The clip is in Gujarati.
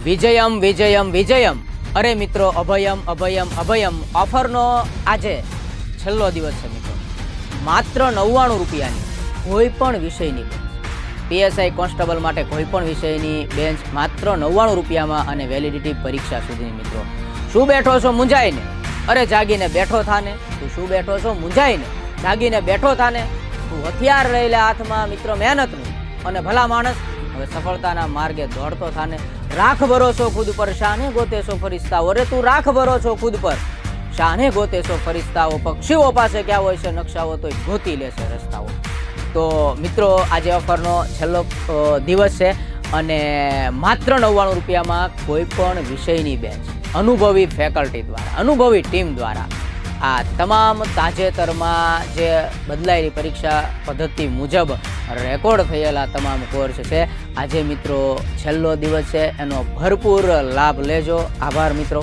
વિજયમ વિજયમ વિજયમ. અરે મિત્રો, અભયમ અભયમ અભયમ. ઓફરનો આજે છેલ્લો દિવસ છે મિત્રો. માત્ર 99 રૂપિયાની કોઈ પણ વિષયની બેન્ચ, પીએસઆઈ કોન્સ્ટેબલ માટે કોઈ પણ વિષયની બેન્ચ માત્ર 99 રૂપિયામાં અને વેલિડિટી પરીક્ષા સુધીની મિત્રો. શું બેઠો છો મૂંઝાઈને? અરે જાગીને બેઠો થાને. તું શું બેઠો છો મૂંઝાઈને? જાગીને બેઠો થાને. તું હથિયાર લઈ લે હાથમાં મિત્રો મહેનતનું, અને ભલા માણસ હવે સફળતાના માર્ગે દોડતો થાને. રાખ ભરોસો ખુદ પર, શાને ગોતે છો ફરિશ્તાઓ. અરે તું રાખ ભરોસો ખુદ પર, શાને ગોતે છો ફરિશ્તાઓ. પક્ષીઓ પાસે ક્યાં હોય છે નકશાઓ, તો ગોતી લેશે રસ્તાઓ. તો મિત્રો, આજે ઓફરનો છેલ્લો દિવસ છે અને માત્ર 99 રૂપિયામાં કોઈ પણ વિષયની બેન્ચ અનુભવી ફેકલ્ટી દ્વારા, અનુભવી ટીમ દ્વારા આ તમામ તાજેતરમાં જે બદલાયેલી પરીક્ષા પદ્ધતિ મુજબ રેકોર્ડ થયેલા તમામ કોર્સ છે. આજે મિત્રો છેલ્લો દિવસ છે, એનો ભરપૂર લાભ લેજો. આભાર મિત્રો.